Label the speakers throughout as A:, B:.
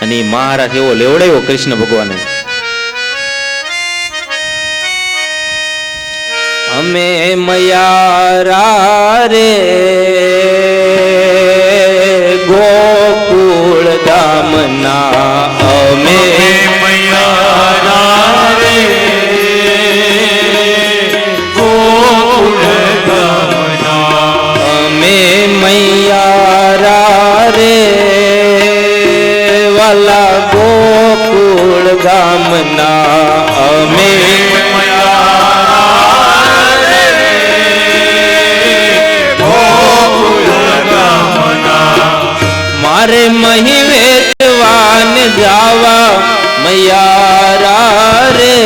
A: અને મહારાજ એવો લેવડાયો કૃષ્ણ ભગવાને, અમે મયારા રે ગોકુળ ગામના, અમે મયારા રે ગોકુળ ગામના, અમે મયારા રે વાલા ગોકુળ ગામના, અમે મારે મહી વેચવાન જાવા મયારા રે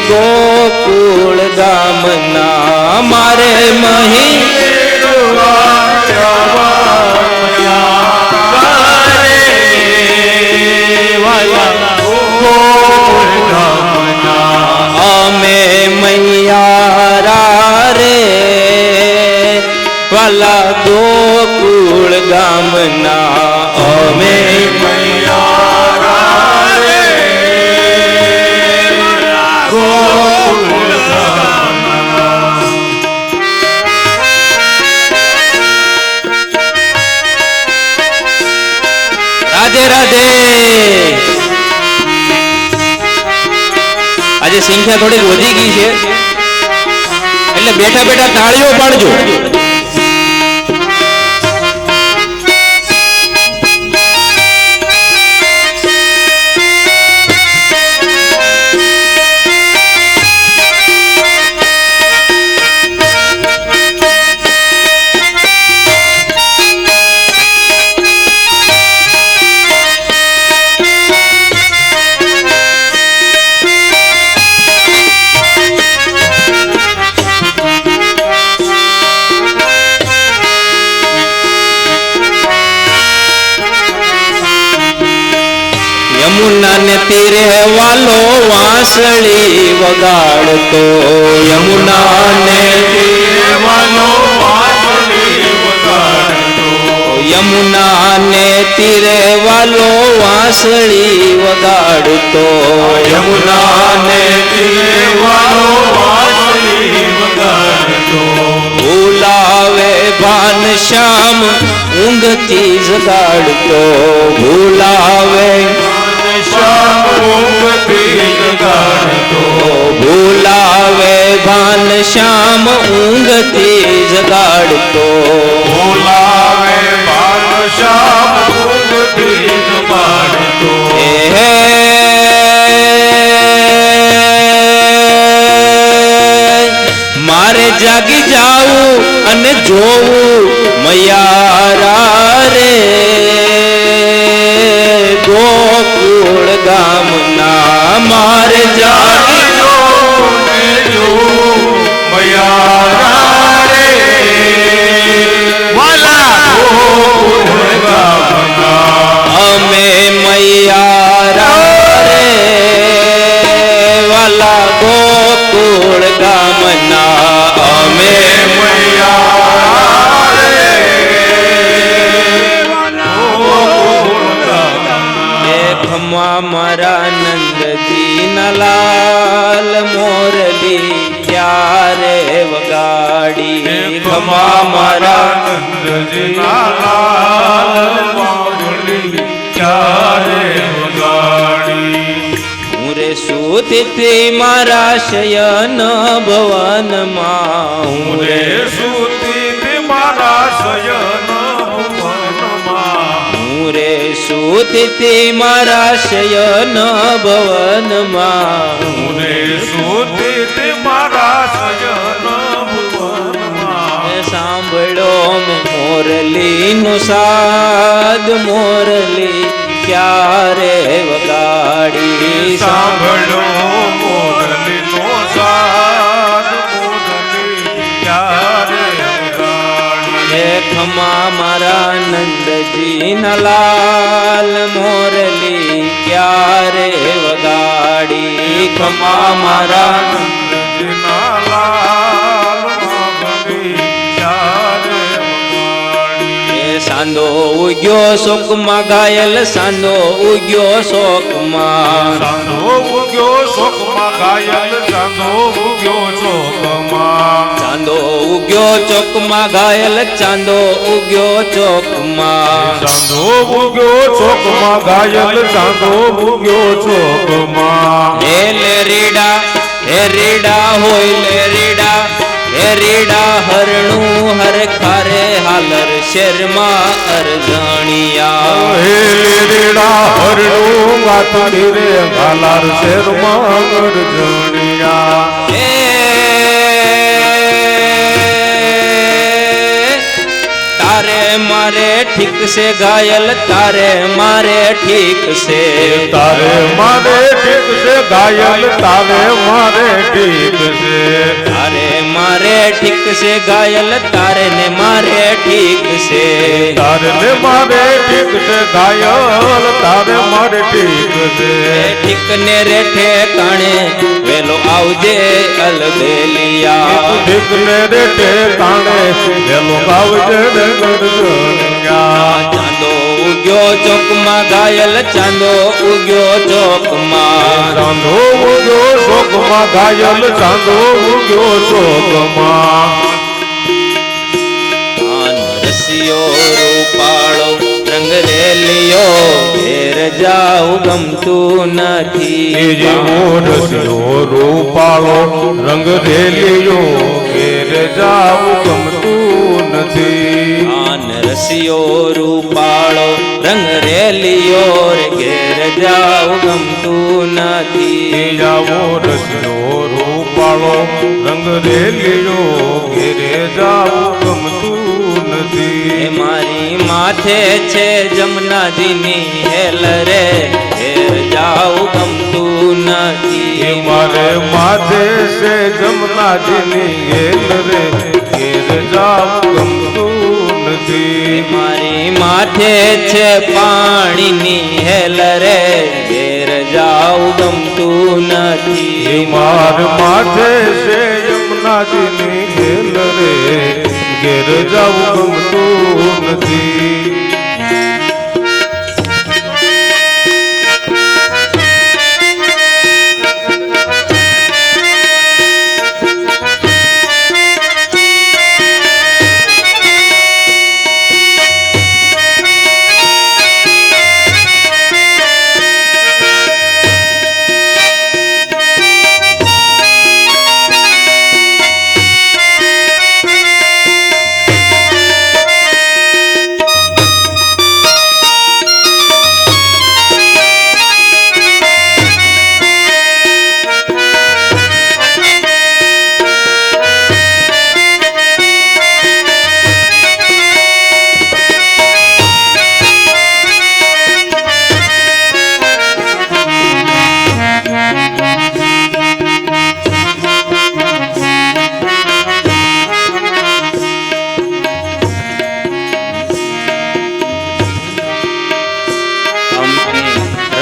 A: ગોકુળ ગામના, મારે મહી વેચવાન જાવા મયારા રે વાલા ગોકુળ ગામના, અમે મયારા રે વાલા ગોકુળ ગામના, અમે મયારા રે ગોકુળ ગામના. રાધે રાધે. આજે સંખ્યા થોડીક વધી ગઈ છે એટલે બેઠા બેઠા તાળીઓ પાડજો. યમુના ને તીરે વાલો વાંસળી વગાડતો, યમુના ને તીરે વાલો વાંસળી વગાડતો, યમુના ને તીરે વાલો વાંસળી વગાડતો, યમુના ને તીરે વાલો વાંસળી વગાડતો, ભૂલાવે ભાન શ્યામ ઊંઘથી જગાડતો, ભૂલાવે ભૂલાવે ભાન શ્યામ ઊંઘથી જગાડતો, ભૂલાવે ભાન શ્યામ ઊંઘથી જગાડતો, મારે જાગી જાવું અને જોવું મયારા રે ગોકુળ ગામના, મારે જાગી જોવું મયારા રે વાલા ગોકુળ ગામના, અમે મયારા રે વાલા ગોકુળ ગામના, અમે મયારા રે ખમા મારા નંદજી ના લાલ મોરલી ક્યારે વગાડી, ખમા મારા નંદજી ના લાલ મોરલી ક્યારે વગાડી, હું રે સુતી મારા શયન ભવનમાં, હું રે સુતી મારા શયન રે સુતી મારા શયન ભવનમાં, રે સુતી મારા શયન ભવનમાં, સાંભળો મોરલી નો સાદ મોરલી ક્યારે વગાડી, સાંભળો મોરલી નો સાદ મોરલી ક્યારે વગાડી, ખમા મારા નંદજી ના લાલ મોરલી ક્યારે વગાડી, ખમા મારા નંદજી ના લાલ મોરલી ક્યારે વગાડી, ચાંદો ઉગ્યો શોકમાં ઘાયલ સાંદો ઉગ્યો શોકમાં
B: ચાંદો ઉગ્યો શોકમાં ઘાયલ ચાંદો ઉગ્યો શોકમાં
A: ચાંદો ઉગ્યો ચોકમાં ઘાયલ ચાંદો ઉગ્યો ચોકમાં
B: ચાંદો ઉગ્યો ચોકમાં ઘાયલ ચાંદો ઉગ્યો ચોકમાં
A: હે રેડા હોય લે રેડા હે રેડા હરણું હર ખારે હાલર શેરમાં અરજણિયા
B: હે રેડા હરણું ગાતડી રે ગાલાર શેરમાં અરજણિયા
A: તારે મારે ઠીક છે ઘાયલ તારે મારે ઠીક છે
B: તારે મારે ઠીક છે ઘાયલ તારે મારે ઠીક છે
A: તારે મારે ઠીક છે ઘાયલ તારે ને મારે ઠીક છે
B: તારે ને મારે ઠીક છે ઘાયલ તારે મારે ઠીક છે
A: ઠીક ને રે ઠેકાણે વેલો આવજે અલબેલિયા
B: ઠીક ને રે ઠેકાણે વેલો આવજે ગરજણિયા
A: ચાંદો ઉગ્યો ચોકમાં ઘાયલ ચાંદો ઉગ્યો ચોકમાં
B: ચાંદો ઉગ્યો ચોકમાં ઘાયલ ચાંદો ઉગ્યો ચોકમાં
A: રસિયો રૂપાળો રંગ રેલિયો ઘેર જાઉં ગમતું નથી
B: જેવો રસિયો રૂપાળો રંગ રેલિયો ઘેર જાવું ગમતું નથી
A: રસિયો રૂપાળો રંગ રેલિયો રે ઘેર જાઉં ગમતું નથી
B: જાવો રસિયો રૂપાળો રંગ રેલિયો ઘેરે જાવું ગમતું નથી
A: મારી માથે છે જમનાજીની હેલ રે ઘેર જાઉં ગમતું નથી
B: મારે માથે છે જમનાજીની હેલ રે ઘેર જાવું ગમતું નથી
A: મારી માથે છે પાણીની હેલ રે ઘેર જાઉં ગમતું નથી
B: માર માથે છે યમુનાજીની હેલ રે ઘેર જાવું ગમતું નથી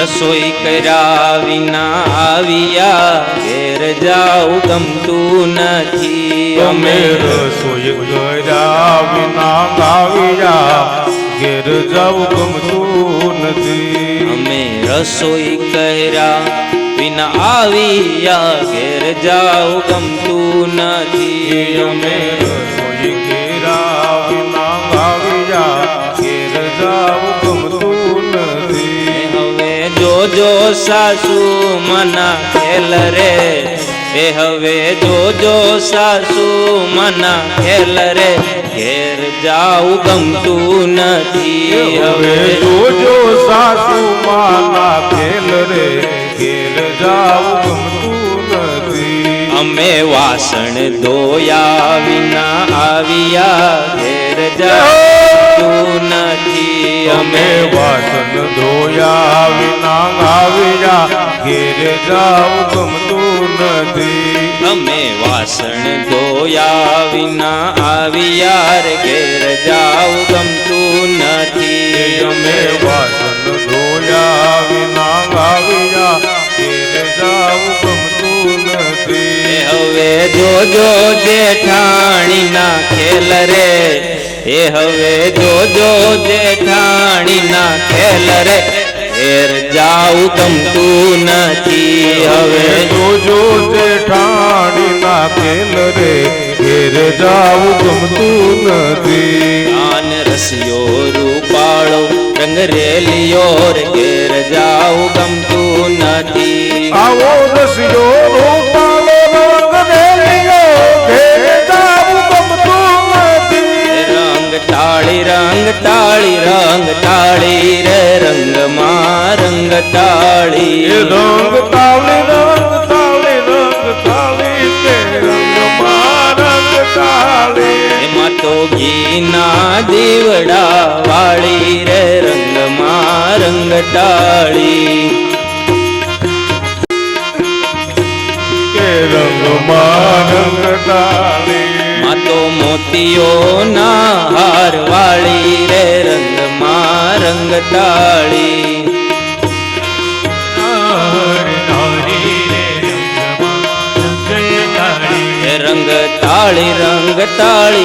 A: રસોઈ કર્યા વિના આવ્યા ઘેર જાઉં ગમતું નથી
B: અમે રસોઈ કર્યા વિના આવ્યા ઘેર જાવું ગમતું નથી
A: અમે રસોઈ કર્યા વિના આવ્યા ઘેર જાઉં ગમતું નથી
B: અમે રસોઈ કર્યા વિના આવ્યા ઘેર જાવું ગમતું નથી
A: હવે જોજો સાસુ મના ખેલ રે એ હવે જોજો સાસુ મના ખેલ રે ઘેર જાઉં ગમતું નથી
B: હવે જોજો સાસુ માના ખેલ રે ઘેર જાવું ગમતું નથી
A: અમે વાસણ ધોયા વિના આવ્યા ઘેર જાતું નથી
B: અમે વાસણ ધોયા વિના આવ્યા ઘેર જાવું ગમતું નથી
A: અમે વાસણ ધોયા વિના આવ્યા રે ઘેર જાઉં ગમતું નથી
B: અમે વાસણ ધોયા વિના આવ્યા ઘેર જાવું ગમતું નથી
A: હવે જોજો જેઠાણી ના ખેલ રે એ એ હવે જોજો જેઠાણી ના ખેલ રે ઘેર જાઉં ગમતું નથી હવે
B: જોજો જેઠાણી ના ખેલ રે ઘેર જાવું ગમતું નથી
A: કાન રસિયો રૂપાળો રંગ રેલિયો રે ઘેર જાઉં ગમતું નથી
B: આવો રસિયો રૂપાળો રંગ રેલિયો ઘેર જાવું ગમતું નથી
A: રંગ ટાળી રે રંગમાં રંગ ટાળી
B: એ રંગ તાળી કે રંગમાં રંગ તાળી
A: એમાં તો ઘીના દીવડા વાળી રે રંગમાં રંગ ટાળી
B: કે રંગમાં રંગ તાળી
A: માં તો મોતીઓ ના હાર વાળી રે રંગમાં રંગ ટાળી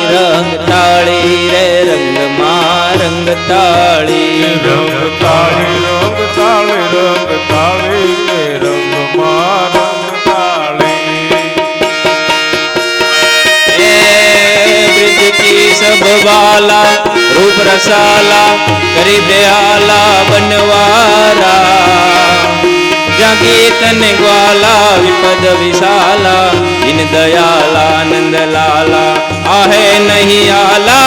A: રંગ તાળી રે રંગમાં રંગ તાળી
B: રંગ તાળી કે રંગમાં રંગ તાળી
A: ए ब्रिज की सब वाला रूप रसाला करी दयाला बनवारा जहाँ गीतन ग्वाला विपद विशाला इन दयाला नंद लाला आहे नहीं आला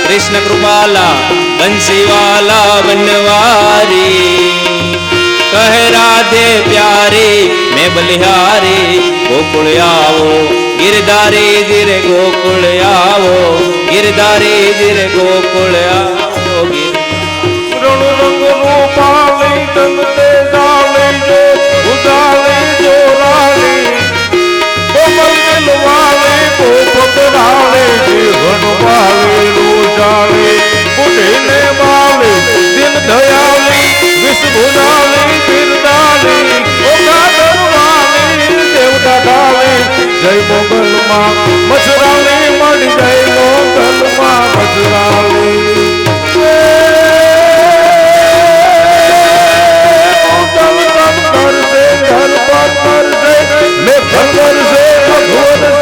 A: कृष्ण कृपाला बंसी वाला बनवारी कह राधे प्यारी मैं बलिहारी गोकुल आओ गिरधारी जिरे गोकुल आओ गिरधारी जिरे गोकुल आओ
B: રણ રંગ રૂપાળી તન તે જાળી જો ઉજાળી જો રાળી કોમલ દિલવાળી પોપત રાળી જીવનવાળી રૂજાળી બુઢીને વાળી દિન દયાળી વિષભુજાળી બિરદાળી ઓગાદરવાળી દેવતા ડાળી જય મોગલમાં મછરાળી મળી જય મોગલમાં મછરાળી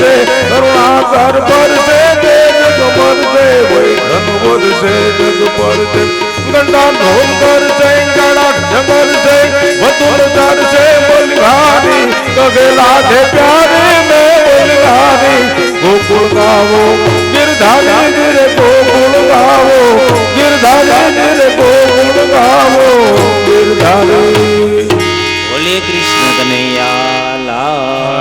B: करुणाकर पर से तेज कमर से वही धनवर से जग पर से गंडा ढोल कर से गड़ा जंगल से वतुल दर से बलिहारी कगेला दे प्यारे में बलिहारी गोकुल गावो गिरधारी गिरे गोकुल गावो गिरधारी गिरे गोकुल गावो गिरधारी
A: बोले कृष्ण कन्हैया लाल